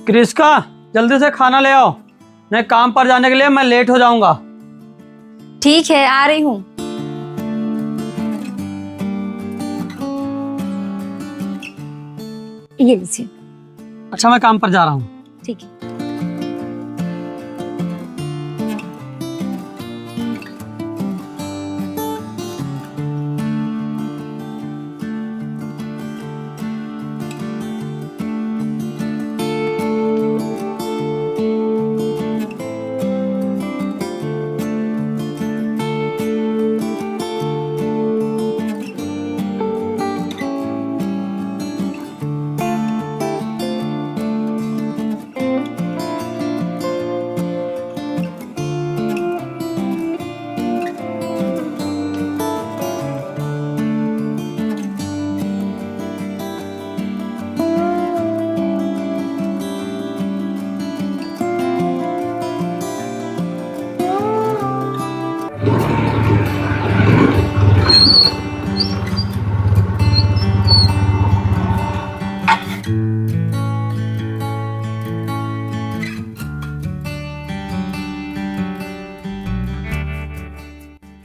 क्रिस्का, जल्दी से खाना ले आओ, मैं काम पर जाने के लिए मैं लेट हो जाऊंगा। ठीक है, आ रही हूँ। ये लीजिए। अच्छा, मैं काम पर जा रहा हूँ। ठीक है।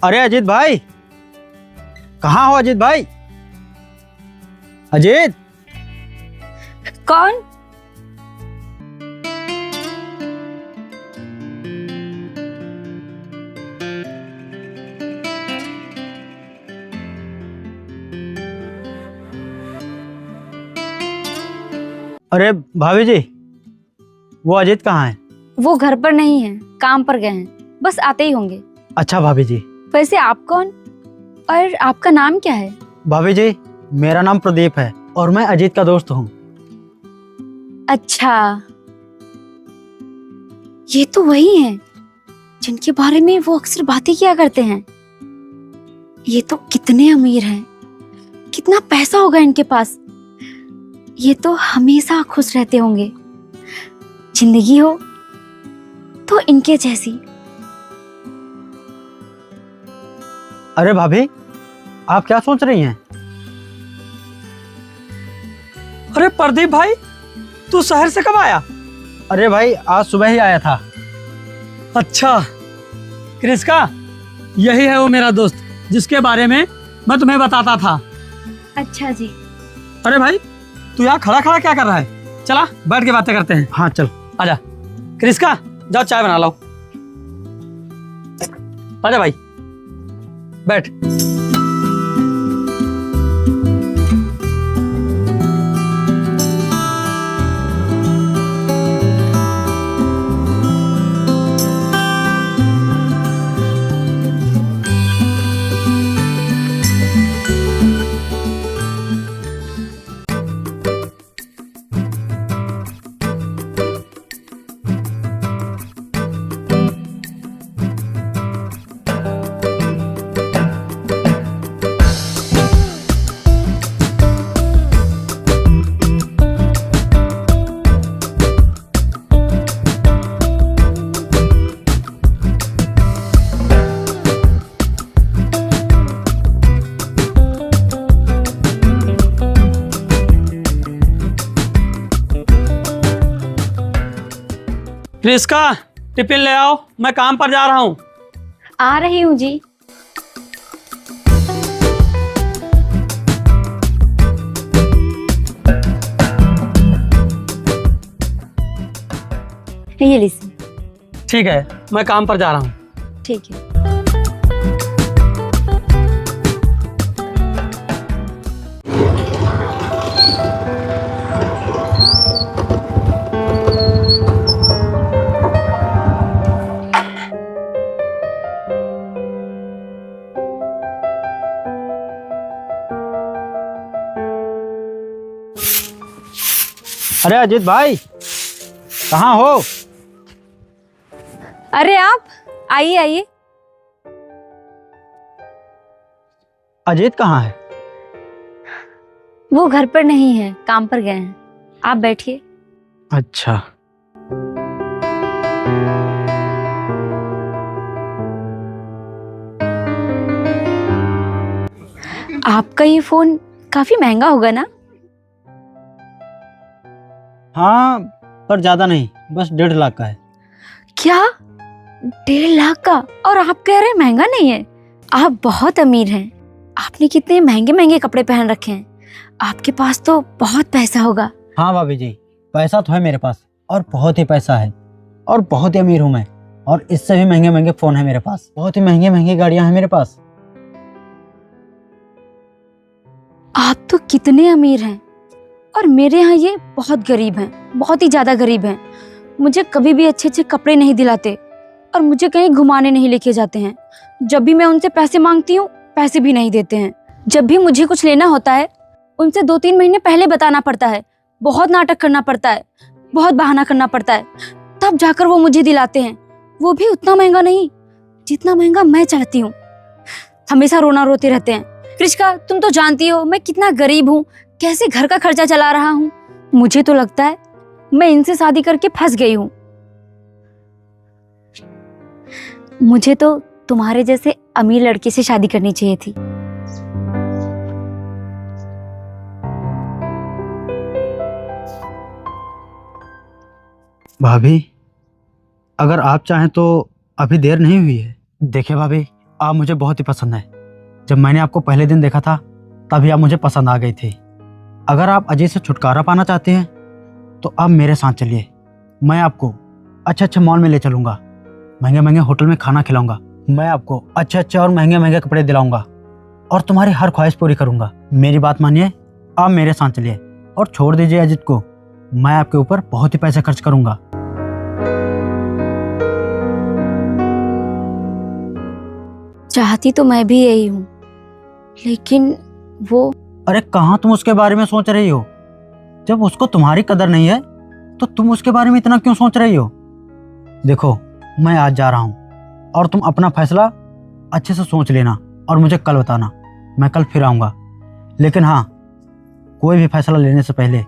अरे अजीत भाई, कहाँ हो अजीत भाई? अजीत, कौन? अरे भाभी जी, वो अजीत कहाँ है? वो घर पर नहीं है, काम पर गए हैं, बस आते ही होंगे। अच्छा भाभी जी। वैसे आप कौन और आपका नाम क्या है? भाभी जी, मेरा नाम प्रदीप है और मैं अजीत का दोस्त हूँ। अच्छा, ये तो वही हैं जिनके बारे में वो अक्सर बातें किया करते हैं। ये तो कितने अमीर हैं, कितना पैसा होगा इनके पास। ये तो हमेशा खुश रहते होंगे। जिंदगी हो तो इनके जैसी। अरे भाभी, आप क्या सोच रही हैं? अरे प्रदीप भाई, तू शहर से कब आया? अरे भाई, आज सुबह ही आया था। अच्छा क्रिस्का, यही है वो मेरा दोस्त जिसके बारे में मैं तुम्हें बताता था। अच्छा जी। अरे भाई, तू यहाँ खड़ा खड़ा क्या कर रहा है? चला बैठ के बातें करते हैं। हाँ चल। आजा क्रिस्का, जाओ चाय बना लाओ। आजा भाई, बैठ। क्रिस्का, टिफिन ले आओ, मैं काम पर जा रहा हूँ। आ रही हूँ जी। ये लीजिए। ठीक है, मैं काम पर जा रहा हूँ। ठीक है। अरे अजीत भाई, कहाँ हो? अरे आप आइए आइए। अजीत कहाँ है? वो घर पर नहीं है, काम पर गए हैं। आप बैठिए। अच्छा। आपका ये फोन काफी महंगा होगा ना? हाँ, पर ज़्यादा नहीं, बस 1.5 लाख का है। क्या 1.5 लाख का? और आप कह रहे हैं महंगा नहीं है? आप बहुत अमीर हैं। आपने कितने महंगे महंगे कपड़े पहन रखे हैं। आपके पास तो बहुत पैसा होगा। हाँ भाभी जी, पैसा तो है मेरे पास, और बहुत ही पैसा है, और बहुत ही अमीर हूँ मैं। और इससे भी महंगे महंगे फ़ोन है मेरे पास, बहुत ही महंगी महंगी गाड़ियाँ हैं मेरे पास। आप तो कितने अमीर हैं, और मेरे यहाँ ये बहुत गरीब हैं, बहुत ही ज्यादा गरीब हैं। मुझे कभी भी अच्छे अच्छे कपड़े नहीं दिलाते, और मुझे कहीं घुमाने नहीं लेके जाते हैं। जब भी मैं उनसे पैसे मांगती हूँ, पैसे भी नहीं देते हैं। जब भी मुझे कुछ लेना होता है, उनसे 2-3 महीने पहले बताना पड़ता है। बहुत नाटक करना पड़ता है, बहुत बहाना करना पड़ता है, तब जाकर वो मुझे दिलाते हैं। वो भी उतना महंगा नहीं जितना महंगा मैं चाहती हूँ। हमेशा रोना रोते रहते हैं। कृष्का, तुम तो जानती हो मैं कितना गरीब हूँ, कैसे घर का खर्चा चला रहा हूँ। मुझे तो लगता है मैं इनसे शादी करके फंस गई हूँ। मुझे तो तुम्हारे जैसे अमीर लड़के से शादी करनी चाहिए थी। भाभी, अगर आप चाहें तो अभी देर नहीं हुई है। देखिए भाभी, आप मुझे बहुत ही पसंद है। जब मैंने आपको पहले दिन देखा था, तभी आप मुझे पसंद आ गई थी। अगर आप अजय से छुटकारा पाना चाहते हैं तो आप मेरे साथ चलिए। मैं आपको अच्छे अच्छे मॉल में ले चलूँगा, महंगे महंगे होटल में खाना खिलाऊंगा। मैं आपको अच्छे अच्छे और महंगे महंगे कपड़े दिलाऊंगा, और तुम्हारी हर ख्वाहिश पूरी करूंगा। मेरी बात मानिए, आप मेरे साथ चलिए और छोड़ दीजिए अजित को। मैं आपके ऊपर बहुत ही पैसे खर्च करूंगा। चाहती तो मैं भी यही हूँ, लेकिन वो... अरे कहाँ तुम उसके बारे में सोच रही हो? जब उसको तुम्हारी कदर नहीं है तो तुम उसके बारे में इतना क्यों सोच रही हो? देखो, मैं आज जा रहा हूँ, और तुम अपना फैसला अच्छे से सोच लेना और मुझे कल बताना। मैं कल फिर आऊँगा। लेकिन हाँ, कोई भी फैसला लेने से पहले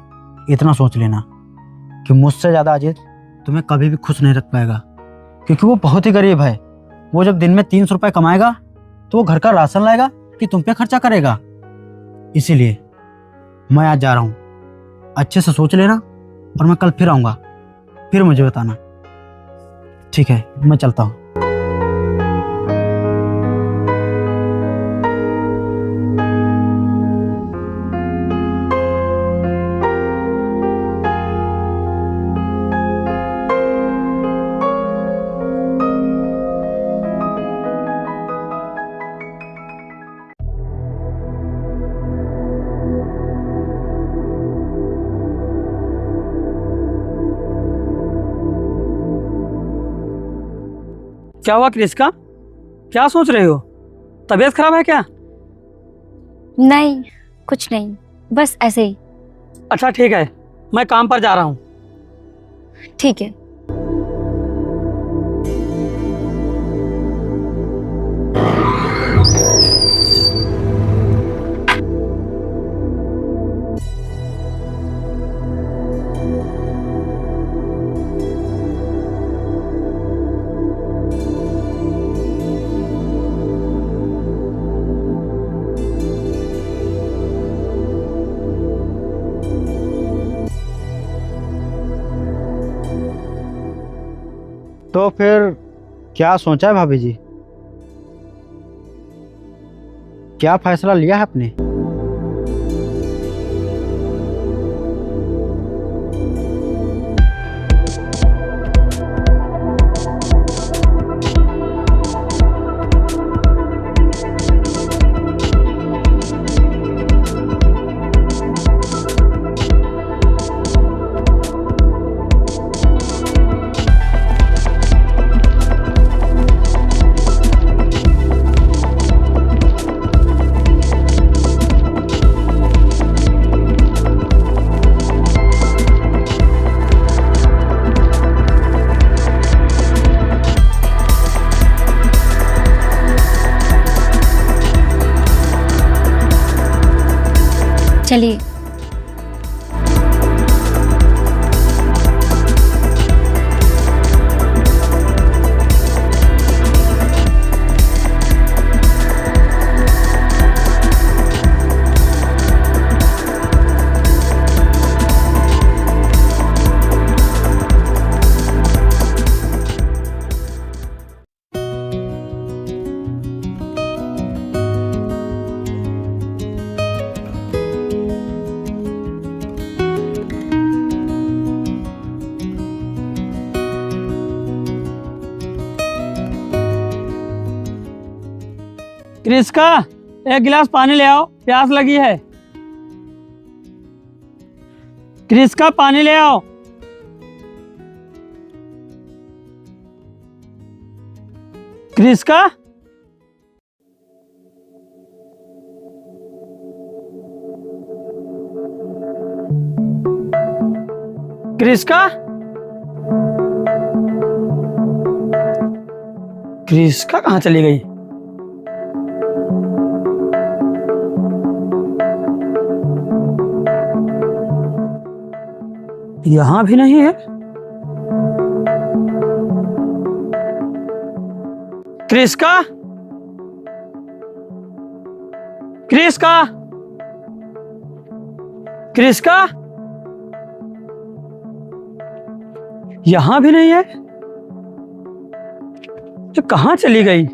इतना सोच लेना कि मुझसे ज़्यादा अजीत तुम्हें कभी भी खुश नहीं रख पाएगा, क्योंकि वो बहुत ही गरीब है। वो जब दिन में 300 रुपये कमाएगा तो वो घर का राशन लाएगा कि तुम पे खर्चा करेगा। इसीलिए मैं आज जा रहा हूँ। अच्छे से सोच लेना, और मैं कल फिर आऊँगा, फिर मुझे बताना। ठीक है, मैं चलता हूँ। क्या हुआ कृष्का? क्या सोच रहे हो? तबीयत खराब है क्या? नहीं, कुछ नहीं, बस ऐसे ही। अच्छा ठीक है, मैं काम पर जा रहा हूँ। ठीक है। तो फिर क्या सोचा है भाभी जी? क्या फैसला लिया है आपने? चलिए। क्रिस्का, एक गिलास पानी ले आओ, प्यास लगी है। क्रिस्का, पानी ले आओ। क्रिस्का, क्रिस्का, क्रिस्का कहाँ चली गई? यहां भी नहीं है। क्रिस्का, क्रिस्का, क्रिस्का, यहां भी नहीं है। तो कहां चली गई?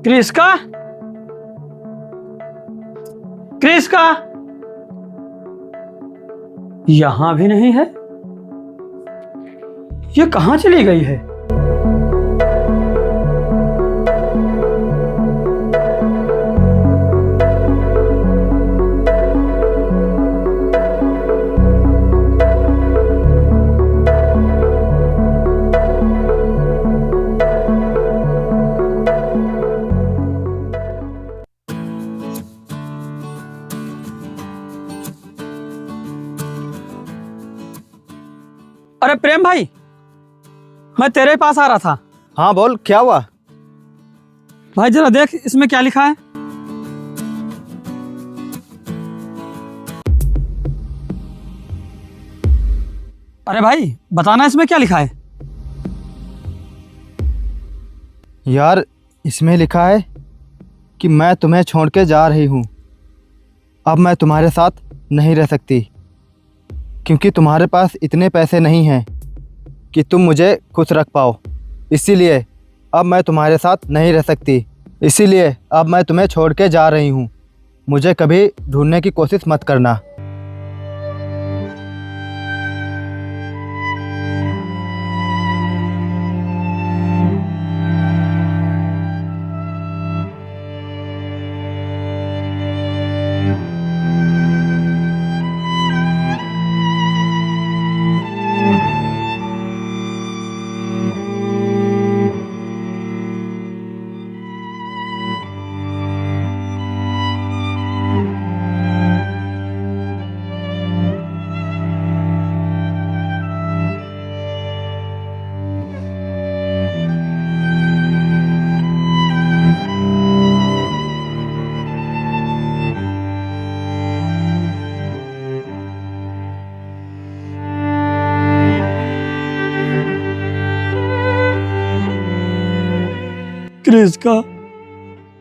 क्रिस्का, क्रिस्का, यहां भी नहीं है। ये कहां चली गई है? अरे प्रेम भाई, मैं तेरे पास आ रहा था। हाँ बोल, क्या हुआ? भाई जरा देख, इसमें क्या लिखा है? अरे भाई बताना, इसमें क्या लिखा है? यार, इसमें लिखा है कि मैं तुम्हें छोड़ के जा रही हूँ। अब मैं तुम्हारे साथ नहीं रह सकती, क्योंकि तुम्हारे पास इतने पैसे नहीं हैं कि तुम मुझे खुश रख पाओ। इसीलिए अब मैं तुम्हारे साथ नहीं रह सकती। इसीलिए अब मैं तुम्हें छोड़ के जा रही हूँ। मुझे कभी ढूंढने की कोशिश मत करना। क्रिस्का,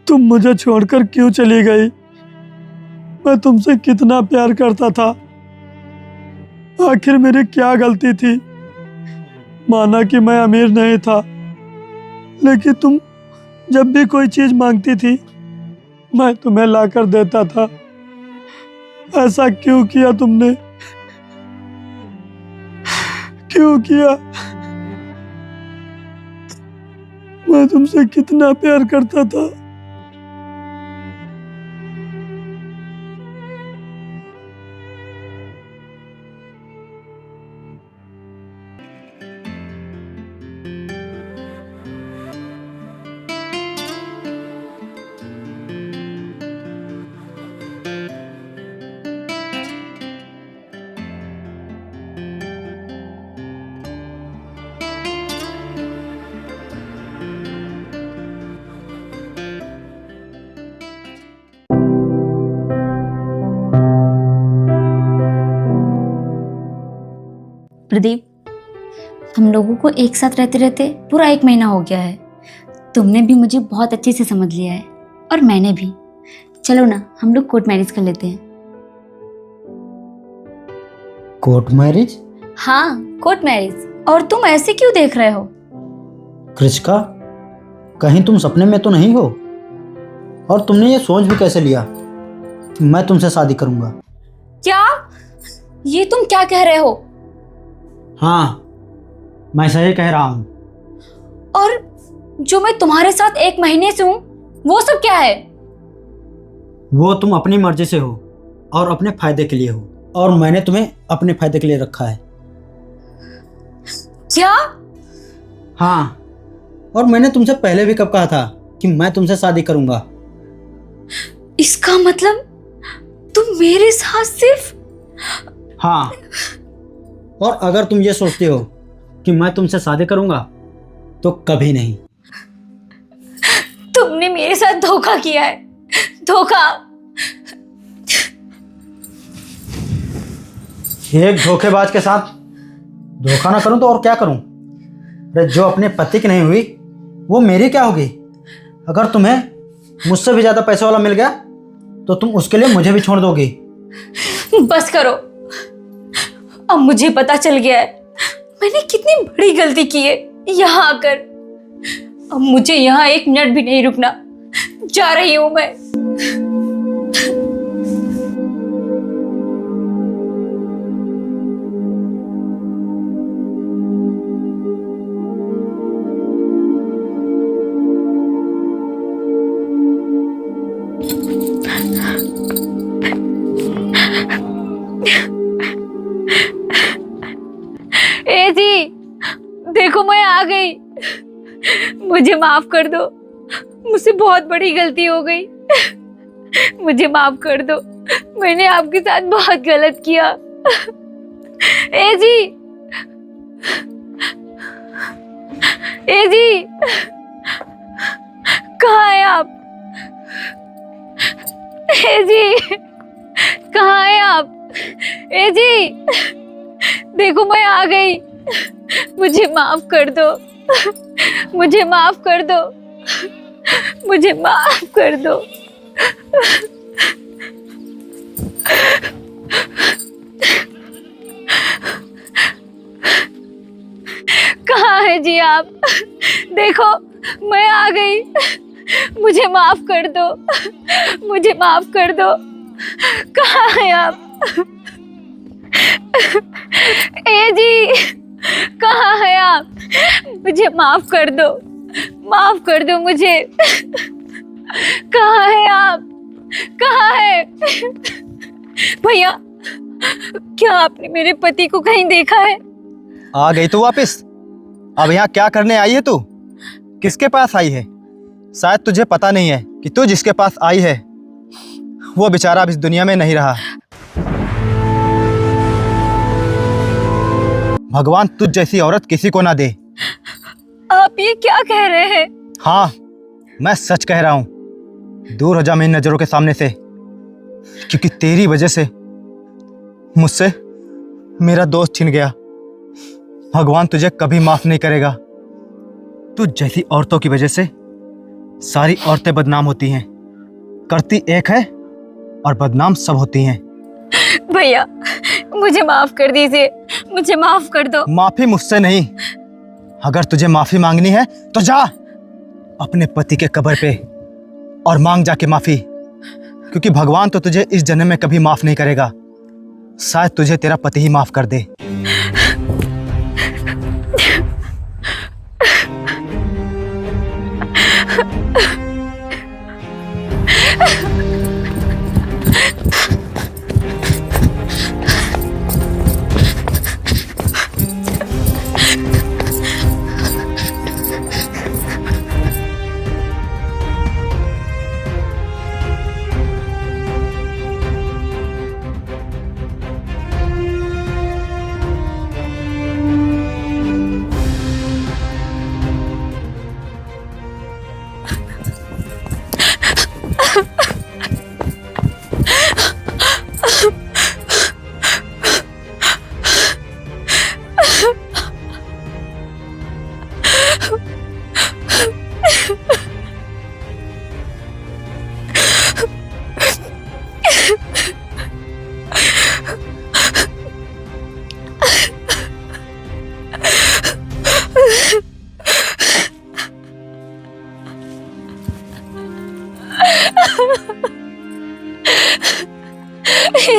तुम मुझे छोड़कर क्यों चली गई? मैं तुमसे कितना प्यार करता था। आखिर मेरी क्या गलती थी? माना कि मैं अमीर नहीं था, लेकिन तुम जब भी कोई चीज मांगती थी मैं तुम्हें लाकर देता था। ऐसा क्यों किया तुमने? क्यों किया? मैं तुमसे कितना प्यार करता था। प्रदीप, हम लोगों को एक साथ रहते रहते पूरा 1 महीना हो गया है। तुमने भी मुझे बहुत अच्छे से समझ लिया है और मैंने भी। चलो ना, हम लोग कोर्ट मैरिज कर लेते हैं। Court marriage? हाँ, कोर्ट मैरिज। और तुम ऐसे क्यों देख रहे हो? क्रिस्का, कहीं तुम सपने में तो नहीं हो? और तुमने ये सोच भी कैसे लिया कि मैं तुमसे शादी करूंगा? क्या? ये तुम क्या कह रहे हो? हाँ, मैं सही कह रहा हूँ। और जो मैं तुम्हारे साथ 1 महीने से हूं वो सब क्या है? वो तुम अपनी मर्जी से हो और अपने फायदे के लिए हो, और मैंने तुम्हें अपने फायदे के लिए रखा है। क्या? हाँ, और मैंने तुमसे पहले भी कब कहा था कि मैं तुमसे शादी करूंगा। इसका मतलब तुम मेरे साथ सिर्फ... हाँ, और अगर तुम ये सोचते हो कि मैं तुमसे शादी करूंगा तो कभी नहीं। तुमने मेरे साथ धोखा किया है, धोखा। एक धोखेबाज के साथ धोखा ना करूं तो और क्या करूं? अरे जो अपने पति की नहीं हुई वो मेरी क्या होगी? अगर तुम्हें मुझसे भी ज्यादा पैसे वाला मिल गया तो तुम उसके लिए मुझे भी छोड़ दोगी। बस करो, अब मुझे पता चल गया है मैंने कितनी बड़ी गलती की है यहाँ आकर। अब मुझे यहाँ 1 मिनट भी नहीं रुकना, जा रही हूं मैं। ए जी, देखो मैं आ गई। मुझे माफ कर दो, मुझसे बहुत बड़ी गलती हो गई। मुझे माफ कर दो, मैंने आपके साथ बहुत गलत किया। ए जी, ए जी, कहाँ हैं आप? ए जी, कहाँ हैं आप? ए जी, देखो मैं आ गई। मुझे माफ कर दो, मुझे माफ कर दो, मुझे माफ कर दो। कहाँ है जी आप? देखो मैं आ गई। मुझे माफ कर दो, मुझे माफ कर दो। कहाँ है आप? ए जी, कहाँ है आप? मुझे माफ कर दो, माफ कर दो मुझे। कहाँ है आप? कहाँ है? भैया, क्या आपने मेरे पति को कहीं देखा है? आ गई तू वापस? अब यहाँ क्या करने आई है तू? किसके पास आई है? शायद तुझे पता नहीं है कि तू जिसके पास आई है वो बेचारा अब इस दुनिया में नहीं रहा। भगवान तुझ जैसी औरत किसी को ना दे। आप ये क्या कह रहे हैं? हाँ, मैं सच कह रहा हूँ। दूर हो जा मेरी नजरों के सामने से, क्योंकि तेरी वजह से मुझसे मेरा दोस्त छिन गया। भगवान तुझे कभी माफ नहीं करेगा। तुझ जैसी औरतों की वजह से सारी औरतें बदनाम होती हैं। करती एक है और बदनाम सब होती हैं। भैया, मुझे माफ कर दीजिए, मुझे माफ कर दो। माफी मुझसे नहीं, अगर तुझे माफी मांगनी है तो जा अपने पति के कब्र पे और मांग जाके माफी, क्योंकि भगवान तो तुझे इस जन्म में कभी माफ नहीं करेगा। शायद तुझे तेरा पति ही माफ कर दे।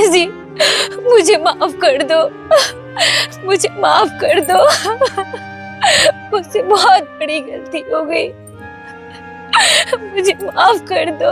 जी, मुझे माफ कर दो, मुझे माफ कर दो। मुझसे बहुत बड़ी गलती हो गई, मुझे माफ कर दो।